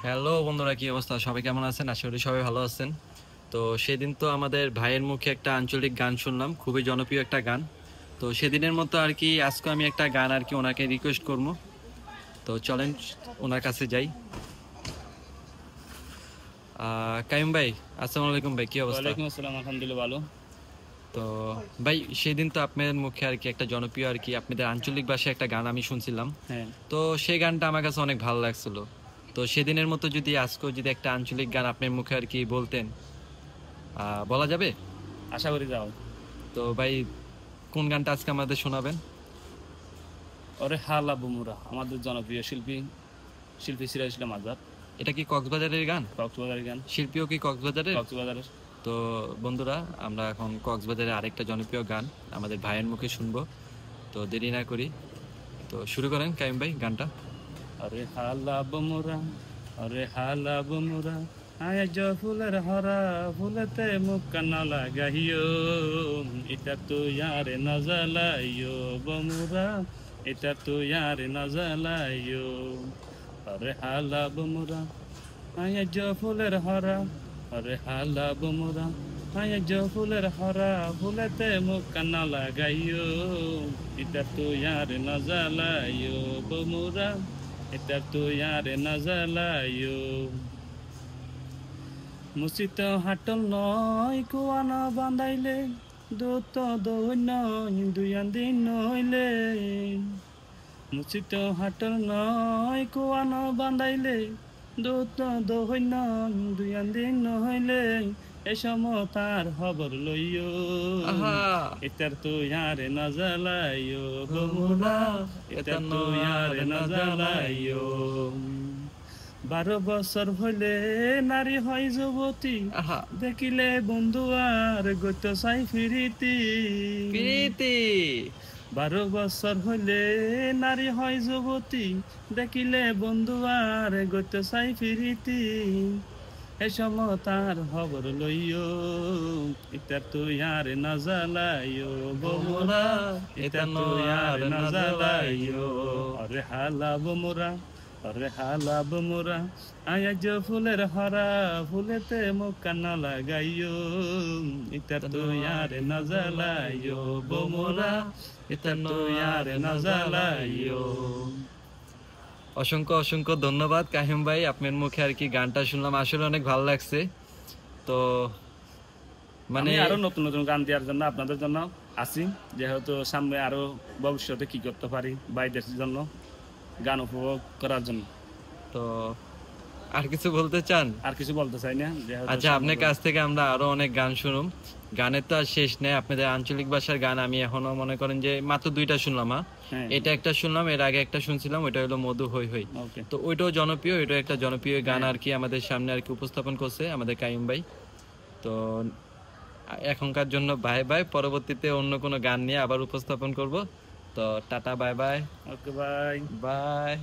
Hello বন্ধুরা, কি অবস্থা? সবাই কেমন আছেন? আশা করি সবাই ভালো আছেন। তো সেদিন তো আমাদের ভাইয়ের মুখে একটা আঞ্চলিক গান শুনলাম, খুবই জনপ্রিয় একটা গান। তো সেদিনের মতো আর কি আজকে আমি একটা গান আর কি ওনাকে রিকোয়েস্ট করবো। তো চলেন ওনার কাছে যাই। কাইম ভাই, আসসালামু আলাইকুম ভাই, কি অবস্থা? ওয়ালাইকুম আসসালাম, আলহামদুলিল্লাহ ভালো। তো ভাই, সেদিন তো আপনাদের মুখে আর কি একটা জনপ্রিয় আর কি আপনাদের আঞ্চলিক ভাষায় একটা গান আমি শুনছিলাম। হ্যাঁ, তো সেই গানটা আমার কাছে অনেক ভালো লাগছিল। তো সেদিনের মতো যদি আজকেও যদি একটা আঞ্চলিক গান আপনার মুখে আর কি বলতেন, বলা যাবে? আশা করি যাও। তো ভাই, কোন গানটা আজকে আমাদের শোনাবেন? ওরে হালা বুমুরা, আমাদের জনপ্রিয় শিল্পী শিল্পী সিরাজ ইসলাম আজাদ। এটা কি কক্সবাজারের গান? কক্সবাজারের গান। শিল্পীও কি কক্সবাজারের? কক্সবাজারের। তো বন্ধুরা, আমরা এখন কক্সবাজারের আরেকটা জনপ্রিয় গান আমাদের ভাইয়ের মুখে শুনবো। তো দেরি না করি, তো শুরু করেন কাইম ভাই গানটা। ওরে হালা বুমুরা, ওরে হালা বুমুরা, আয়া ফুলের হরা, ফুলেতে মুখ কান্না লাগাইও, এটা তো ইয়ারে না জ্বালাইও বমুরা, এটা তো ইয়ারে না জ্বালাইও। ওরে হালা বুমুরা, আয়া ফুলের হরা, ওরে হালা বুমুরা, আয়া ফুলের হরা, ফুলেতে মুখ কান্না লাগাইও, এটা তো ইয়ারে না জ্বালাইও বমুরা, এটা তো ইয়ারে না জ্বালাইও। মুসিত হাটল নয় কুয়ানা বান্ধাইলে, দূত দই নয় দুয়ান দিন নইলে। মুসিত হাটল নয় কুয়ানা বান্ধাইলে, দূত দই নয় দুয়ান দিন নইলে। এ সমতার খবর লইও, আহা, এটার তো ইয়ারে না জ্বালাইও বন্ধুরা, বমুরা, এটার তো ইয়ারে না জ্বালাইও। 12 বছর হইলে নারী হয় যুবতী, আহা, দেখিলে বন্ধু আর গত চাই ফিরিতি। প্রীতি। 12 বছর হইলে নারী হয় যুবতী, দেখিলে বন্ধু আর গত চাই ফিরিতি। এ সমতার খবর লইও, ইতার তো আর না জ্বালাইও বমুরা, ইতার তো আর না জ্বালাইও। আরে হালা বমুরা, আরে হালা বমুরা, আয়াজ ফুলের হরা, ফুলেতে মুখ কান্না লাগাইও, ইতার তো আর না জ্বালাইও বমুরা, ইতার তো আর না জ্বালাইও। অসংখ্য অসংখ্য ধন্যবাদ কাহিম ভাই, আপনার মুখে আর কি গানটা শুনলাম, আসলে অনেক ভালো লাগছে। তো মানে আমি আরো নতুন নতুন গান দেওয়ার জন্য আপনাদের জন্য আছি, যেহেতু সামনে আরো ভবিষ্যতে কি করতে পারি ভাইদের জন্য, গান উপভোগ করার জন্য। তো আর কিছু বলতে চান? আর কিছু বলতে চাই না, যেহেতু আচ্ছা, আপনার কাছ থেকে আমরা আরো অনেক গান শুনুম। গানের তো আর শেষ নেই, আপনাদের আঞ্চলিক ভাষার গান আমি এখনো মনে করেন যে মাত্র 2টা শুনলাম। হ্যাঁ, এটা একটা শুনলাম, এর আগে একটা শুনছিলাম, ওইটা হলো মধু হই হই। ওকে। তো ওইটাও জনপ্রিয়, ওইটাও একটা জনপ্রিয় গান হ্যাঁ, আর কি আমাদের সামনে আর কি উপস্থাপন করছে আমাদের কাইম ভাই। তো এখনকার জন্য বাই বাই, পরবর্তীতে অন্য কোনো গান নিয়ে আবার উপস্থাপন করব। তো tata, bye bye. Okay, bye. By.